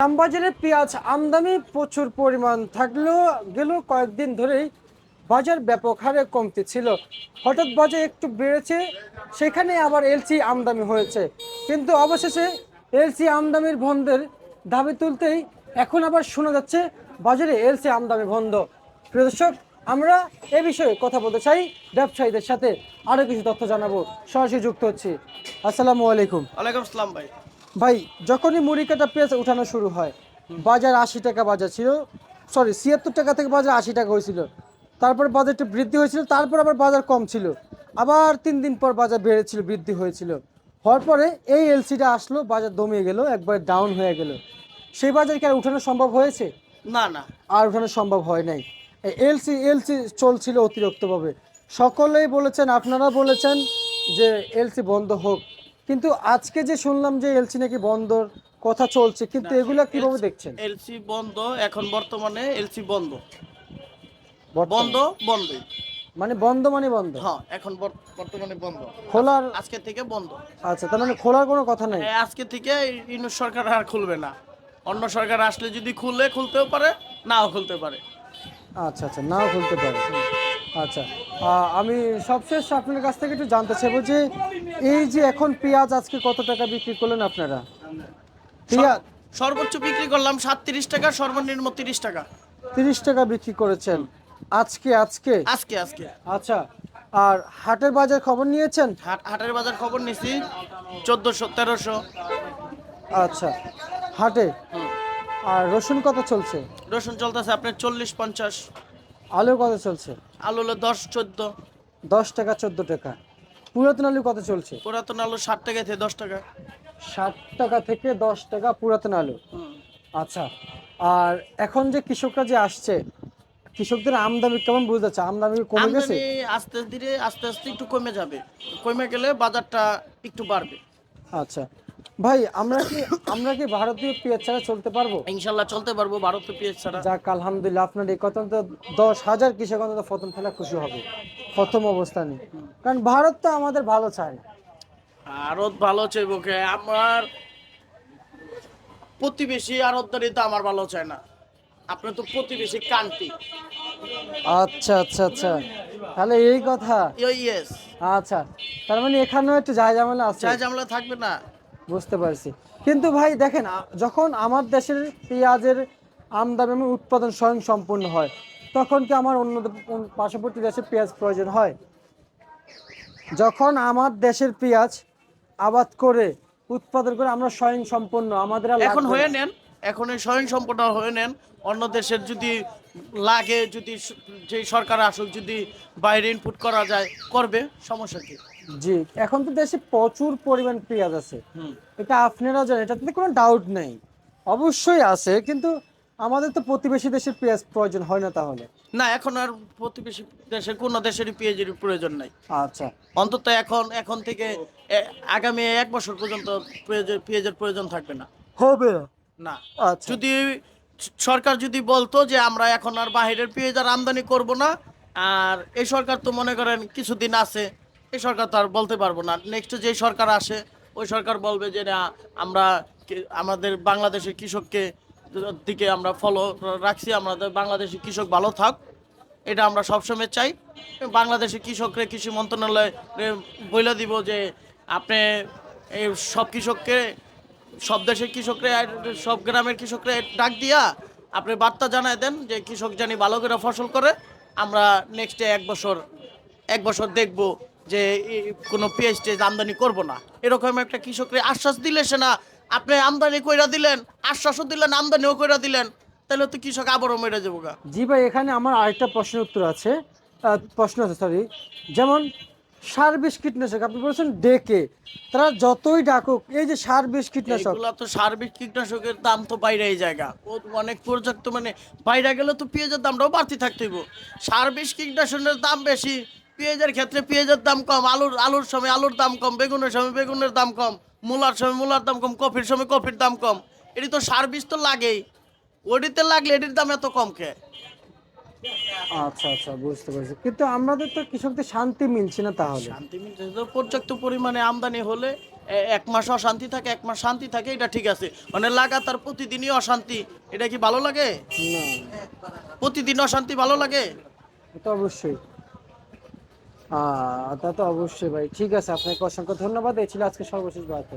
আমবাজারে পেঁয়াজ আমদানি প্রচুর পরিমাণ থাকলেও কয়েকদিন ধরেই বাজার ব্যাপক হারে কমতি ছিল। হঠাৎ বাজার একটু বেড়েছে, সেখানে আবার এলসি আমদানি হয়েছে, কিন্তু অবশেষে এলসি আমদানির বন্ধের দাবি তুলতেই এখন আবার শোনা যাচ্ছে বাজারে এলসি আমদানি বন্ধ। প্রিয় দর্শক, আমরা এ বিষয়ে কথা বলতে চাই ব্যবসায়ীদের সাথে, আরো কিছু তথ্য জানাবো। সরাসরি যুক্ত হচ্ছি। আসসালামু আলাইকুম। ওয়ালাইকুম আসসালাম ভাই। ভাই, যখনই মুড়ি কাটা পেঁয়াজ উঠানো শুরু হয়, বাজার 80 টাকা বাজার ছিল, সরি 76 টাকা থেকে বাজার 80 টাকা হয়েছিল। তারপর বাজার একটু বৃদ্ধি হয়েছিল, তারপর আবার বাজার কম ছিল, আবার 3 দিন পর বাজার বেড়েছিল, বৃদ্ধি হয়েছিল। হওয়ার পরে এই এলসিটা আসলো, বাজার দমিয়ে গেল, একবার ডাউন হয়ে গেল। সেই বাজার কি আর উঠানো সম্ভব হয়েছে? না না, আর উঠানো সম্ভব হয় নাই। এলসি এলসি চলছিল অতিরিক্তভাবে। সকলেই বলেছেন, আপনারা বলেছেন যে এলসি বন্ধ হোক, কিন্তু আজকে যে শুনলাম যে এলসি নাকি বন্ধর কথা চলছে, কিন্তু এগুলা কিভাবে দেখছেন? এলসি বন্ধ, এখন বর্তমানে এলসি বন্ধ। বন্ধ বর্তমানে বন্ধই। মানে বন্ধ মানে বন্ধ? হ্যাঁ, এখন বর্তমানে বন্ধ। খোলার? আজকে থেকে বন্ধ। আচ্ছা, তার মানে খোলার কোনো কথা নাই? আজকে থেকে ইউনূস সরকার আর খুলবে না। অন্য সরকার আসলে যদি খুলতেও পারে, নাও খুলতে পারে। আচ্ছা আচ্ছা, নাও খুলতে পারে। আচ্ছা, আমি সবশেষ আপনার কাছ থেকে একটু জানতে চাইবো যে এই যে এখন পেঁয়াজ আজকে কত টাকা বিক্রি করলেন আপনারা? পেঁয়াজ সর্বোচ্চ বিক্রি করলাম 37 টাকা, সর্বনিম্ন 30 টাকা। 30 টাকা বিক্রি করেছেন আজকে আজকে আজকে আজকে আচ্ছা, আর হাটের বাজার খবর নিয়েছেন? হাটের বাজার খবর নিছি 1400 1300। আচ্ছা, হাটে। আর রসুন কত চলছে? রসুন চলতেছে আপনার 40-50। আলু কত চলছে? আলু হলো 10-14। 10 টাকা 14 টাকা। পুরাতন আলু কত চলছে? পুরাতন আলু 60 টাকা থেকে 10 টাকা। 60 টাকা থেকে 10 টাকা পুরাতন আলু। আচ্ছা, আর এখন যে কৃষকরা যে আসছে, কৃষকদের আমদানি কেমন বুঝতে যাচ্ছে? আমদানি কমে গেছে? আমদানি আস্তে আস্তে একটু কমে যাবে। কমে গেলে বাজারটা একটু বাড়বে। আচ্ছা ভাই, আমরা কি ভারতীয় পেঁয়াজ ছাড়া চলতে পারবো? ইনশাল্লাহ চলতে পারবো ভারতীয় পেঁয়াজ ছাড়া। যাক, আলহামদুলিল্লাহ, আপনার এই কথা তো 10,000 কৃষক অন্তত প্রথম ফেলা খুশি হবে, প্রথম অবস্থানে। কারণ ভারত তো আমাদের ভালো চায় না। আরত ভালো চাইবো কে? আমার প্রতিবেশী আরতদারি তো আমার ভালো চায় না। আপনার তো প্রতিবেশী কান্তি। আচ্ছা আচ্ছা আচ্ছা, তাহলে এই কথা। ইয়েস। আচ্ছা, তার মানে এখানেও একটু ঝামেলা আছে। চাই ঝামেলা থাকবে না। বুঝতে পারছি। কিন্তু ভাই দেখেন, যখন আমার দেশের পেঁয়াজের আমদানি এবং উৎপাদন স্বয়ং সম্পূর্ণ হয়, তখন কি আমার পার্শ্ববর্তী দেশের পেঁয়াজ প্রয়োজন হয়? যখন আমার দেশের পেঁয়াজ আবাদ করে উৎপাদন করে আমরা স্বয়ং সম্পূর্ণ, আমাদের আর এখন লাগবে হয়ে না। নেন, এখন এই স্বয়ং সম্পূর্ণ হয়ে নেন। অন্য দেশের যদি লাগে, যদি যে সরকার আসুক, যদি বাইরে ইনপুট করা যায়, করবে, সমস্যা কি? জি, এখন তো দেশে প্রচুর পরিমাণ পেঁয়াজ আছে, এটা আপনারা জানেন, এটাতে কোনো ডাউট নেই। অবশ্যই আছে, কিন্তু আমাদের তো প্রতিবেশী দেশের পেঁয়াজ প্রয়োজন হয় না তাহলে? না, এখন আর প্রতিবেশী দেশের কোনো দেশেরই পেঁয়াজের প্রয়োজন নাই। আচ্ছা, অন্তত এখন থেকে আগামী 1 বছর পর্যন্ত পেঁয়াজের প্রয়োজন থাকবে না। হবে না? না। আচ্ছা যদি সরকার যদি বলতো যে আমরা এখন আর বাহিরের পেঁয়াজ আর আমদানি করব না, আর এই সরকার তো মনে করেন কিছুদিন আছে, এই সরকার তো আর বলতে পারবো না। নেক্সট যে সরকার আসে, ওই সরকার বলবে যে না, আমরা আমাদের বাংলাদেশের কৃষককে দিকে আমরা ফলো রাখছি, আমাদের বাংলাদেশের কৃষক ভালো থাক, এটা আমরা সবসময় চাই। বাংলাদেশের কৃষকরে কৃষি মন্ত্রণালয় বলে দিব যে আপনি এই সব কৃষককে, সব দেশের কৃষকরে আর সব গ্রামের কৃষকরে ডাক দিয়া আপনি বার্তা জানায় দেন যে কৃষক জানি ভালো করে ফসল করে, আমরা নেক্সটে 1 বছর দেখব যে কোনো পেঁয়াজ টেজ আমদানি করব না। এরকম একটা কৃষকরে আশ্বাস দিলে সে না, আপনি আমদানি কইরা দিলেন, আশ্বাসও দিলেন, আমদানিও কইরা দিলেন, তাহলে তো কৃষক আবারও মেরে যাবো গা। জি ভাই, এখানে আমার আরেকটা প্রশ্নের উত্তর আছে, সরি। যেমন সার বিষ কীটনাশক, আপনি বলেছেন ডেকে, তারা যতই ডাকুক, এই যে সার বিষ কীটনাশক, এগুলা তো সার্বিক কীটনাশকের দাম তো বাইরেই জায়গা, ও অনেক পর্যাপ্ত, মানে বাইরে গেলে তো পেঁয়াজের দামটাও বাড়তি থাকতে হইব। সার্বিক কীটনাশকের দাম বেশি, পেঁয়াজের ক্ষেত্রে পেঁয়াজের দাম কম, আলুর সময় আলুর দাম কম, বেগুনের সময় বেগুনের দাম কম, মূলার সময় মূলার দাম কম, কফির সময় কফির দাম কম। এটি তো সার্ভিস তো লাগেই, ওটিতে লাগলে এটির দাম এত কম কে? আচ্ছা আচ্ছা, বুঝতে পারছি। কিন্তু আমাদের তো কৃষকদের শান্তি মিলছে না তাহলে? শান্তি মিলছে তো, পর্যাপ্ত পরিমাণে আমদানি হলে এক মাস অশান্তি থাকে, এক মাস শান্তি থাকে, এটা ঠিক আছে। মানে লাগাতার প্রতিদিনই অশান্তি, এটা কি ভালো লাগে? না, প্রতিদিন অশান্তি ভালো লাগে? এটা অবশ্যই। তা তো অবশ্যই ভাই। ঠিক আছে, আপনাকে অসংখ্য ধন্যবাদ। এই ছিল আজকে সর্বশেষ বার্তা।